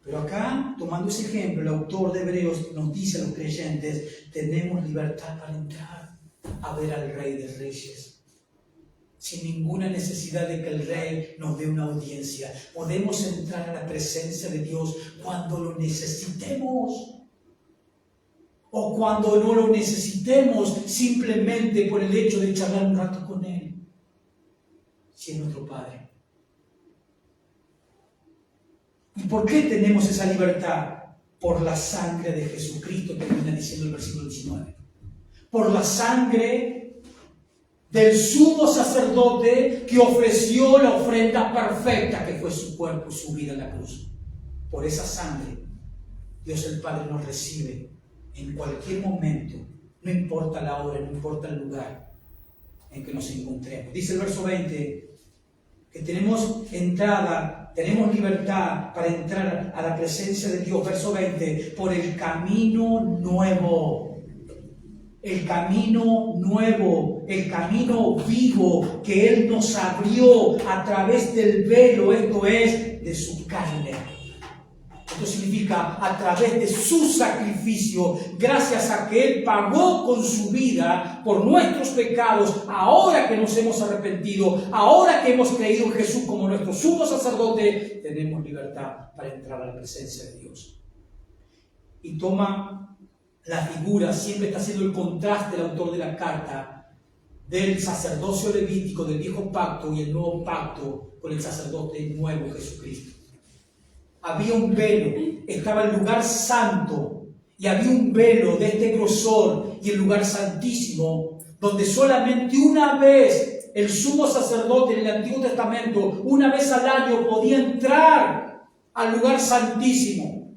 Pero acá, tomando ese ejemplo, el autor de Hebreos nos dice a los creyentes, tenemos libertad para entrar a ver al Rey de Reyes, sin ninguna necesidad de que el Rey nos dé una audiencia. Podemos entrar a la presencia de Dios cuando lo necesitemos, o cuando no lo necesitemos, simplemente por el hecho de charlar un rato con Él, si es nuestro Padre. ¿Y por qué tenemos esa libertad? Por la sangre de Jesucristo, termina diciendo el versículo 19. Por la sangre del sumo sacerdote que ofreció la ofrenda perfecta que fue su cuerpo, su vida en la cruz. Por esa sangre, Dios el Padre nos recibe en cualquier momento, no importa la hora, no importa el lugar en que nos encontremos. Dice el verso 20 que tenemos entrada Tenemos libertad para entrar a la presencia de Dios. Verso 20, por el camino nuevo. El camino nuevo, el camino vivo que Él nos abrió a través del velo, esto es, de su carne. Esto significa a través de su sacrificio, gracias a que Él pagó con su vida por nuestros pecados, ahora que nos hemos arrepentido, ahora que hemos creído en Jesús como nuestro sumo sacerdote, tenemos libertad para entrar a la presencia de Dios. Y toma la figura, siempre está haciendo el contraste el autor de la carta, del sacerdocio levítico del viejo pacto y el nuevo pacto con el sacerdote nuevo Jesucristo. Había un velo, estaba el lugar santo y había un velo de este grosor y el lugar santísimo, donde solamente una vez el sumo sacerdote en el Antiguo Testamento, una vez al año, podía entrar al lugar santísimo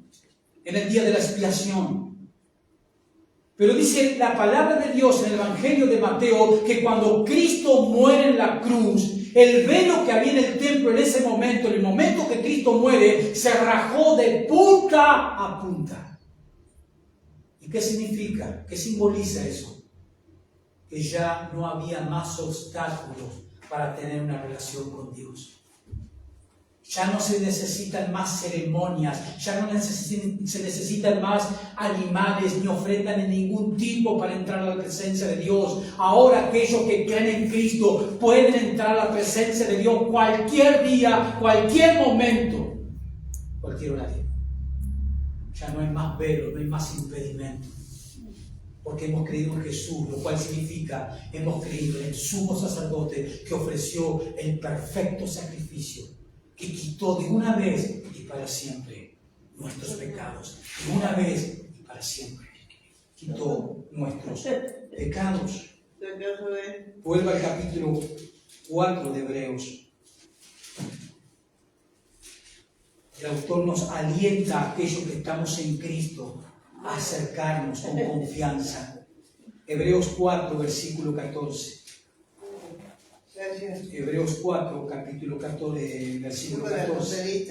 en el día de la expiación. Pero dice la palabra de Dios en el Evangelio de Mateo que cuando Cristo muere en la cruz, el velo que había en el templo en ese momento, en el momento que Cristo muere, se rajó de punta a punta. ¿Y qué significa? ¿Qué simboliza eso? Que ya no había más obstáculos para tener una relación con Dios. Ya no se necesitan más ceremonias, ya no se necesitan más animales ni ofrendas de ningún tipo para entrar a la presencia de Dios. Ahora aquellos que creen en Cristo pueden entrar a la presencia de Dios cualquier día, cualquier momento, cualquier horario. Ya no hay más velo, no hay más impedimento. Porque hemos creído en Jesús, lo cual significa, hemos creído en el sumo sacerdote que ofreció el perfecto sacrificio, que quitó de una vez y para siempre nuestros pecados. De una vez y para siempre quitó nuestros pecados. Vuelva al capítulo 4 de Hebreos. El autor nos alienta a aquellos que estamos en Cristo a acercarnos con confianza. Hebreos 4, versículo 14. Hebreos 4, capítulo 14, versículo 14.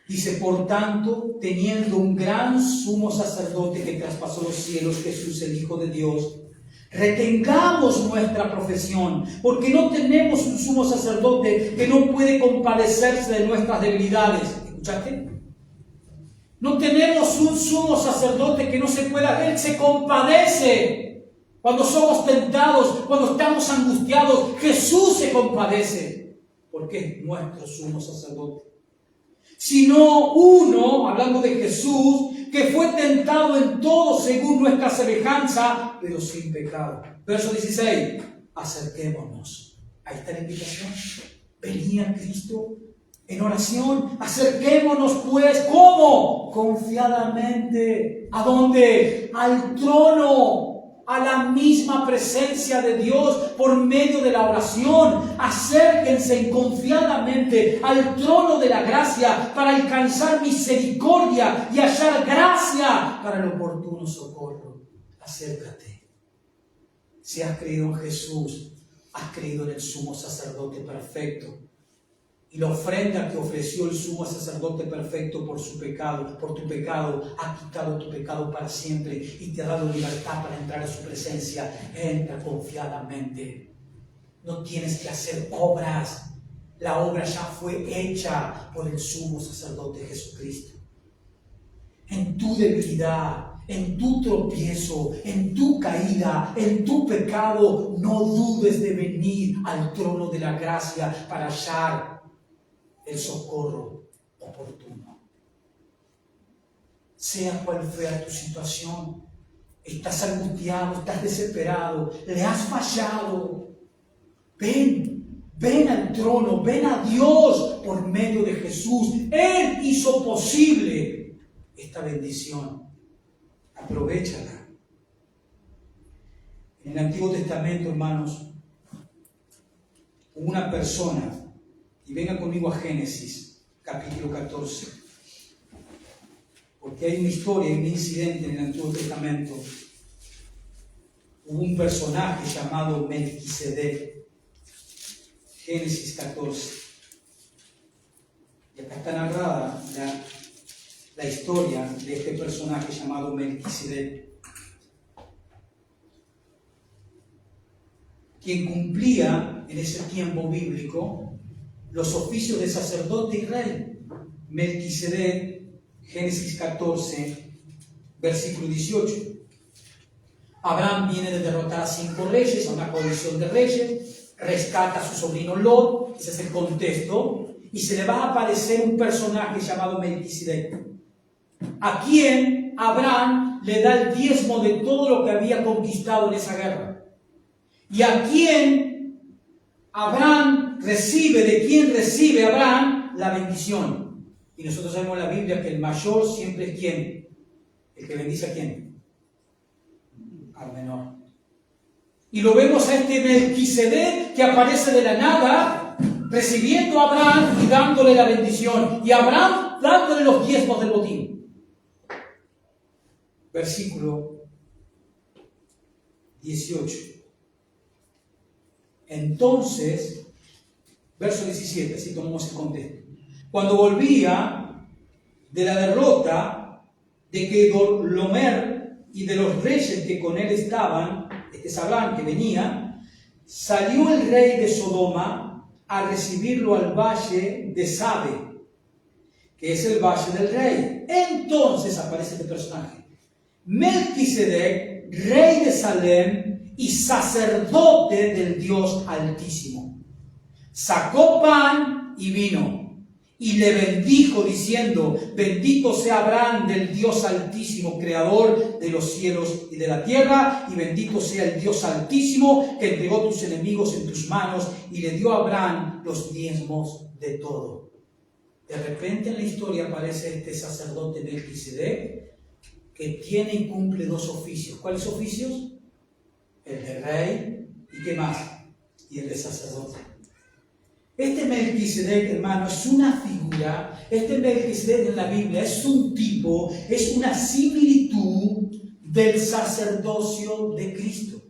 Dice, por tanto, teniendo un gran sumo sacerdote que traspasó los cielos, Jesús el Hijo de Dios, retengamos nuestra profesión, porque no tenemos un sumo sacerdote que no puede compadecerse de nuestras debilidades. ¿Escuchaste? No tenemos un sumo sacerdote que no se pueda, Él se compadece. Cuando somos tentados, cuando estamos angustiados, Jesús se compadece, porque es nuestro sumo sacerdote. Sino uno, hablando de Jesús, que fue tentado en todo según nuestra semejanza, pero sin pecado. Verso 16, acerquémonos. Ahí está la invitación. Venía Cristo en oración. Acerquémonos pues, ¿cómo? Confiadamente. ¿A dónde? Al trono. A la misma presencia de Dios por medio de la oración. Acérquense confiadamente al trono de la gracia para alcanzar misericordia y hallar gracia para el oportuno socorro. Acércate. Si has creído en Jesús, has creído en el sumo sacerdote perfecto. Y la ofrenda que ofreció el sumo sacerdote perfecto por su pecado, por tu pecado, ha quitado tu pecado para siempre y te ha dado libertad para entrar a su presencia. Entra confiadamente. No tienes que hacer obras. La obra ya fue hecha por el sumo sacerdote Jesucristo. En tu debilidad, en tu tropiezo, en tu caída, en tu pecado, no dudes de venir al trono de la gracia para hallar el socorro oportuno. Sea cual sea tu situación, estás angustiado, estás desesperado, le has fallado, ven al trono, ven a Dios por medio de Jesús. Él hizo posible esta bendición. Aprovéchala. En el Antiguo Testamento, hermanos, hubo una persona. Y venga conmigo a Génesis, capítulo 14. Porque hay una historia, hay un incidente en el Antiguo Testamento. Hubo un personaje llamado Melquisedec. Génesis 14. acá está narrada la historia de este personaje llamado Melquisedec, quien cumplía en ese tiempo bíblico los oficios de sacerdote y rey. Melquisedec, Génesis 14, versículo 18. Abraham viene de derrotar a 5 reyes, a una coalición de reyes, rescata a su sobrino Lot, ese es el contexto, y se le va a aparecer un personaje llamado Melquisedec, a quien Abraham le da el diezmo de todo lo que había conquistado en esa guerra, y a quien Abraham recibe, de quien recibe Abraham la bendición. Y nosotros sabemos en la Biblia que el mayor siempre es ¿quién? El que bendice a ¿quién? Al menor. Y lo vemos a este Melquisedec que aparece de la nada, recibiendo a Abraham y dándole la bendición. Y Abraham dándole los diezmos del botín. Versículo 18. Entonces, verso 17, así tomamos el contexto. Cuando volvía de la derrota de Kedorlaomer y de los reyes que con él estaban, este es Abraham que venía, salió el rey de Sodoma a recibirlo al valle de Sabe, que es el valle del rey. Entonces aparece este personaje, Melquisedec, rey de Salem y sacerdote del Dios Altísimo. Sacó pan y vino y le bendijo diciendo: bendito sea Abraham del Dios Altísimo, creador de los cielos y de la tierra, y bendito sea el Dios Altísimo que entregó tus enemigos en tus manos, y le dio a Abraham los diezmos de todo. De repente en la historia aparece este sacerdote Melquisedec que tiene y cumple 2 oficios. ¿Cuáles oficios? El de rey y ¿qué más? Y el de sacerdote. Este Melquisedec, hermano, es una figura. Este Melquisedec en la Biblia es un tipo, es una similitud del sacerdocio de Cristo.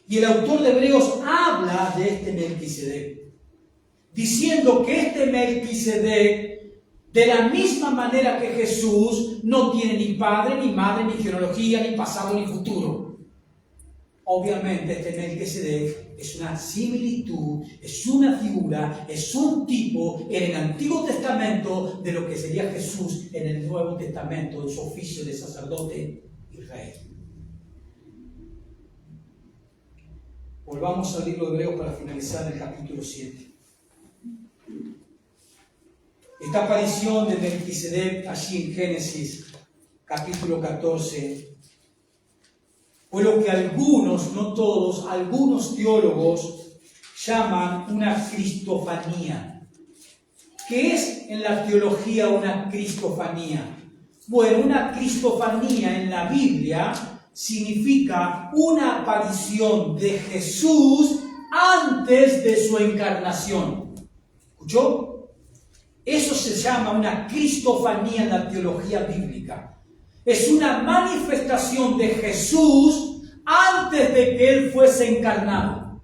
Y el autor de Hebreos habla de este Melquisedec, diciendo que este Melquisedec, de la misma manera que Jesús, no tiene ni padre, ni madre, ni genealogía, ni pasado, ni futuro. Obviamente este Melquisedec es una similitud, es una figura, es un tipo en el Antiguo Testamento de lo que sería Jesús en el Nuevo Testamento, en su oficio de sacerdote y rey. Volvamos al libro de Hebreos para finalizar el capítulo 7. Esta aparición de Melquisedec allí en Génesis capítulo 14 fue lo que algunos, no todos, algunos teólogos llaman una cristofanía. ¿Qué es en la teología una cristofanía? Bueno, una cristofanía en la Biblia significa una aparición de Jesús antes de su encarnación. ¿Escuchó? Eso se llama una cristofanía en la teología bíblica. Es una manifestación de Jesús antes de que Él fuese encarnado.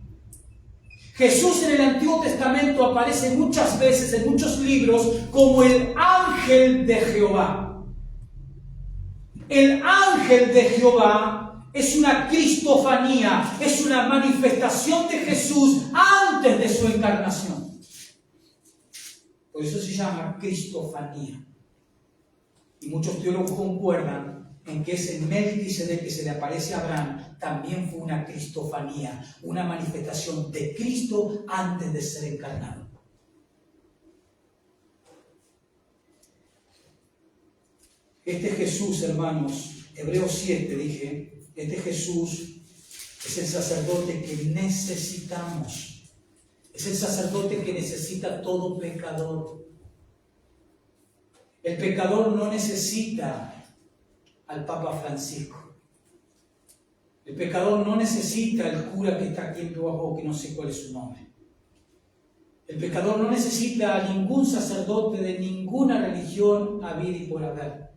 Jesús en el Antiguo Testamento aparece muchas veces en muchos libros como el ángel de Jehová. El ángel de Jehová es una cristofanía, es una manifestación de Jesús antes de su encarnación. Por eso se llama cristofanía. Y muchos teólogos concuerdan en que ese Melquisedec que se le aparece a Abraham también fue una cristofanía, una manifestación de Cristo antes de ser encarnado. Este Jesús, hermanos, Hebreos 7 dije, este Jesús es el sacerdote que necesitamos. Es el sacerdote que necesita todo pecador. El pecador no necesita al Papa Francisco. El pecador no necesita al cura que está aquí en Pehuajó, que no sé cuál es su nombre. El pecador no necesita a ningún sacerdote de ninguna religión habida y por haber.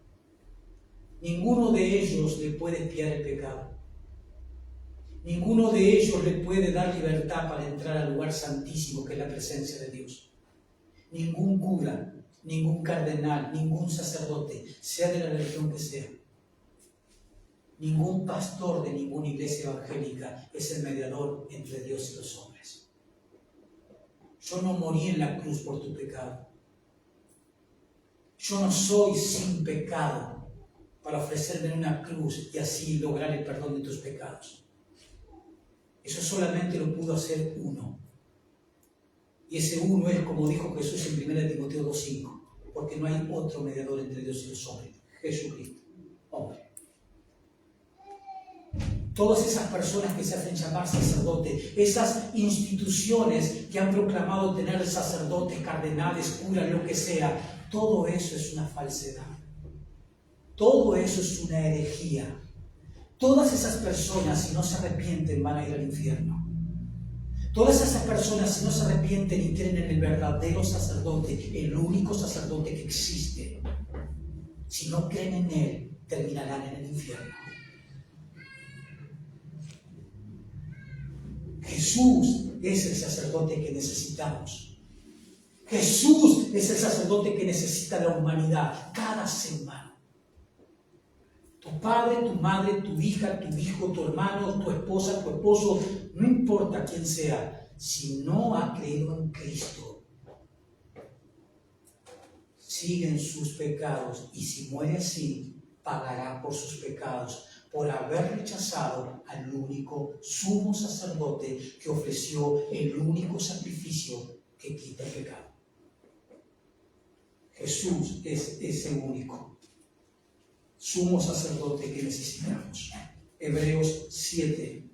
Ninguno de ellos le puede expiar el pecado. Ninguno de ellos le puede dar libertad para entrar al lugar santísimo que es la presencia de Dios. ningún cura, ningún cardenal, ningún sacerdote, sea de la religión que sea, ningún pastor de ninguna iglesia evangélica es el mediador entre Dios y los hombres. Yo no morí en la cruz por tu pecado. Yo no soy sin pecado para ofrecerme en una cruz y así lograr el perdón de tus pecados. Eso solamente lo pudo hacer uno. Y ese uno es, como dijo Jesús en 1 Timoteo 2:5, porque no hay otro mediador entre Dios y los hombres, Jesucristo, hombre. Todas esas personas que se hacen llamar sacerdote, esas instituciones que han proclamado tener sacerdotes, cardenales, curas, lo que sea, todo eso es una falsedad. Todo eso es una herejía. Todas esas personas, si no se arrepienten, van a ir al infierno. Todas esas personas, si no se arrepienten y creen en el verdadero sacerdote, el único sacerdote que existe, si no creen en él, terminarán en el infierno. Jesús es el sacerdote que necesitamos. Jesús es el sacerdote que necesita la humanidad, cada ser humano. Tu padre, tu madre, tu hija, tu hijo, tu hermano, tu esposa, tu esposo, no importa quién sea, si no ha creído en Cristo, sigue en sus pecados y si muere así, pagará por sus pecados, por haber rechazado al único sumo sacerdote que ofreció el único sacrificio que quita el pecado. Jesús es ese único sumo sacerdote que necesitamos. Hebreos 7.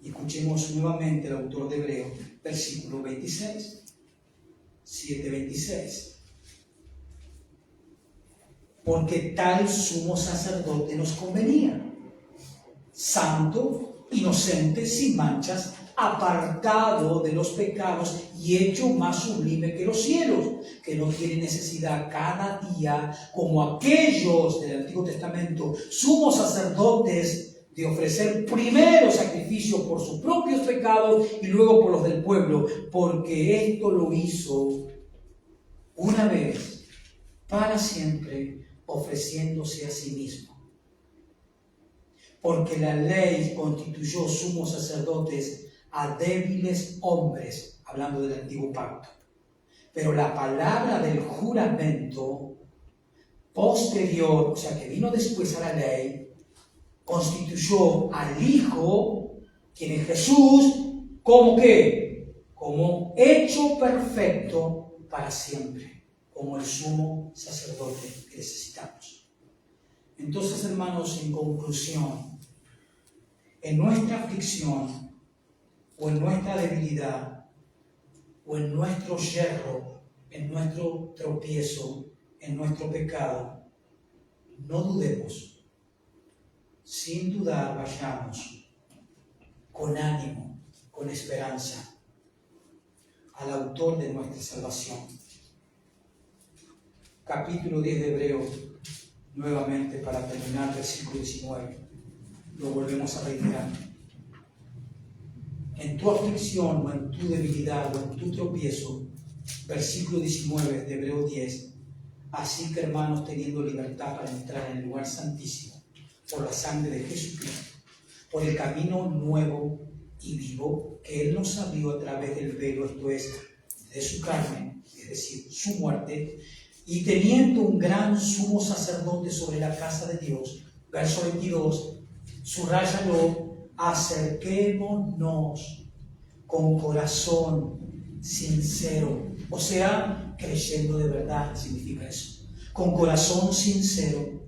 Y escuchemos nuevamente el autor de Hebreos, versículo 26. 7:26. Porque tal sumo sacerdote nos convenía, santo, inocente, sin manchas, apartado de los pecados y hecho más sublime que los cielos, que no tiene necesidad cada día, como aquellos del Antiguo Testamento, sumos sacerdotes, de ofrecer primero sacrificio por sus propios pecados y luego por los del pueblo, porque esto lo hizo una vez, para siempre, ofreciéndose a sí mismo. Porque la ley constituyó sumos sacerdotes a débiles hombres, hablando del antiguo pacto. Pero la palabra del juramento posterior, o sea que vino después a la ley, constituyó al Hijo, quien es Jesús, ¿como qué? Como hecho perfecto para siempre, como el sumo sacerdote que necesitamos. Entonces, hermanos, en conclusión, en nuestra aflicción, o en nuestra debilidad, o en nuestro yerro, en nuestro tropiezo, en nuestro pecado, no dudemos. Sin dudar, vayamos con ánimo, con esperanza, al autor de nuestra salvación. Capítulo 10 de Hebreos, nuevamente para terminar, versículo 19. Lo volvemos a reiterar. En tu aflicción o en tu debilidad o en tu tropiezo, versículo 19 de Hebreos 10, así que hermanos, teniendo libertad para entrar en el lugar santísimo, por la sangre de Jesucristo, por el camino nuevo y vivo que Él nos abrió a través del velo, esto es, de su carne, es decir, su muerte, y teniendo un gran sumo sacerdote sobre la casa de Dios, verso 22, subráyalo, acerquémonos con corazón sincero, o sea, creyendo de verdad, significa eso, con corazón sincero,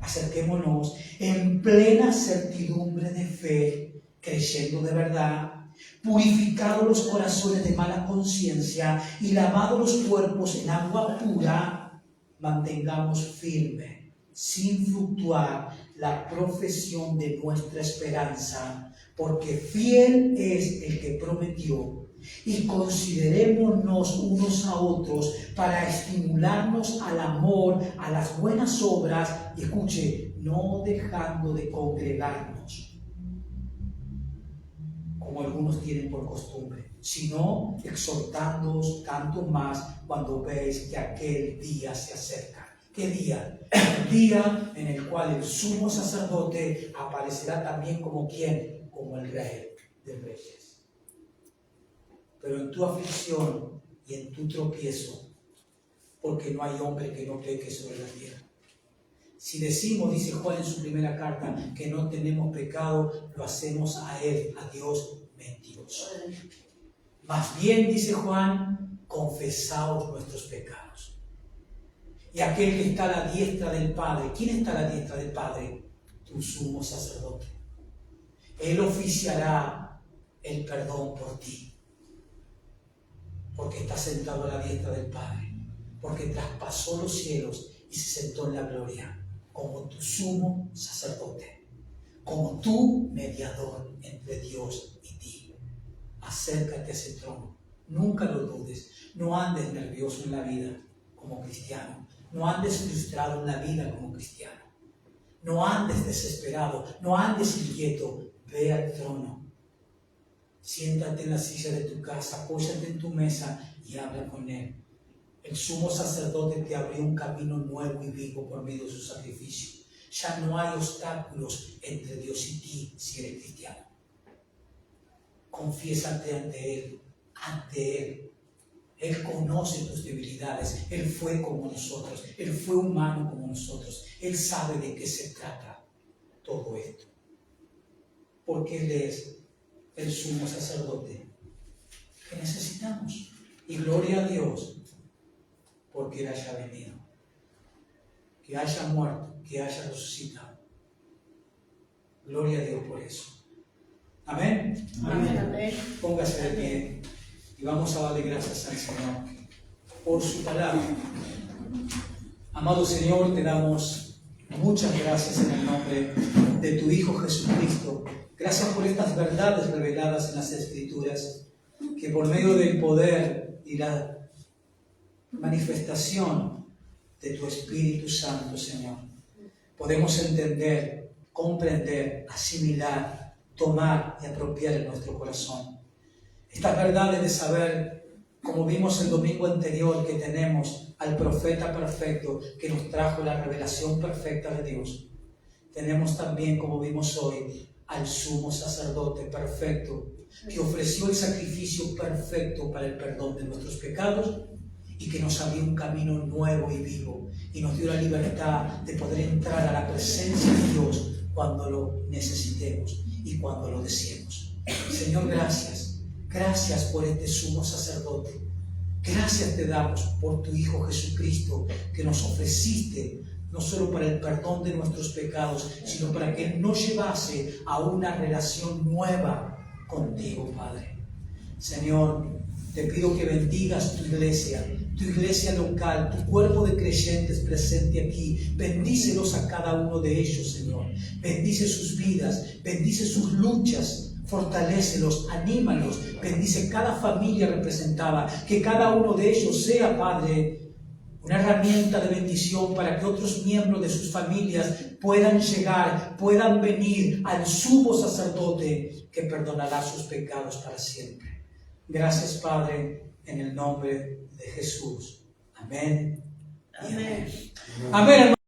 acerquémonos en plena certidumbre de fe, creyendo de verdad, purificados los corazones de mala conciencia y lavados los cuerpos en agua pura, mantengamos firme, sin fluctuar, la profesión de nuestra esperanza, porque fiel es el que prometió. Y considerémonos unos a otros para estimularnos al amor, a las buenas obras, y escuche, no dejando de congregarnos, como algunos tienen por costumbre, sino exhortándoos tanto más cuando veis que aquel día se acerca. ¿Qué día? El día en el cual el sumo sacerdote aparecerá también como ¿quién? Como el Rey de Reyes. Pero en tu aflicción y en tu tropiezo, porque no hay hombre que no peque sobre la tierra. Si decimos, dice Juan en su primera carta, que no tenemos pecado, lo hacemos a Él, a Dios, mentiroso. Más bien, dice Juan, confesaos nuestros pecados. Y aquel que está a la diestra del Padre, ¿quién está a la diestra del Padre? Tu sumo sacerdote. Él oficiará el perdón por ti, porque está sentado a la diestra del Padre, porque traspasó los cielos y se sentó en la gloria, como tu sumo sacerdote, como tu mediador entre Dios y ti. Acércate a ese trono, nunca lo dudes, no andes nervioso en la vida como cristiano, no andes frustrado en la vida como cristiano, no andes desesperado, no andes inquieto, ve al trono, siéntate en la silla de tu casa, apóyate en tu mesa y habla con Él. El sumo sacerdote te abrió un camino nuevo y vivo por medio de su sacrificio. Ya no hay obstáculos entre Dios y ti si eres cristiano. Confiésate ante Él, ante Él. Él conoce tus debilidades. Él fue como nosotros. Él fue humano como nosotros. Él sabe de qué se trata todo esto. Porque Él es el sumo sacerdote que necesitamos. Y gloria a Dios porque Él haya venido, que haya muerto, que haya resucitado. Gloria a Dios por eso. Amén. Amén. Amén. Póngase de pie y vamos a darle gracias al Señor por su palabra. Amado Señor, te damos muchas gracias en el nombre de tu Hijo Jesucristo. Gracias por estas verdades reveladas en las Escrituras, que por medio del poder y la manifestación de tu Espíritu Santo, Señor, podemos entender, comprender, asimilar, tomar y apropiar en nuestro corazón. Estas verdades de saber, como vimos el domingo anterior, que tenemos al profeta perfecto que nos trajo la revelación perfecta de Dios. Tenemos también, como vimos hoy, al sumo sacerdote perfecto que ofreció el sacrificio perfecto para el perdón de nuestros pecados y que nos abrió un camino nuevo y vivo y nos dio la libertad de poder entrar a la presencia de Dios cuando lo necesitemos y cuando lo deseemos. Señor, gracias. Gracias por este sumo sacerdote. Gracias te damos por tu Hijo Jesucristo, que nos ofreciste no solo para el perdón de nuestros pecados, sino para que Él nos llevase a una relación nueva contigo, Padre. Señor, te pido que bendigas tu iglesia local, tu cuerpo de creyentes presente aquí. Bendícelos a cada uno de ellos, Señor. Bendice sus vidas, bendice sus luchas, fortalécelos, anímalos. Bendice cada familia representada, que cada uno de ellos sea, Padre, una herramienta de bendición para que otros miembros de sus familias puedan llegar, puedan venir al sumo sacerdote que perdonará sus pecados para siempre. Gracias, Padre, en el nombre de Jesús. Amén. Amén. Amén.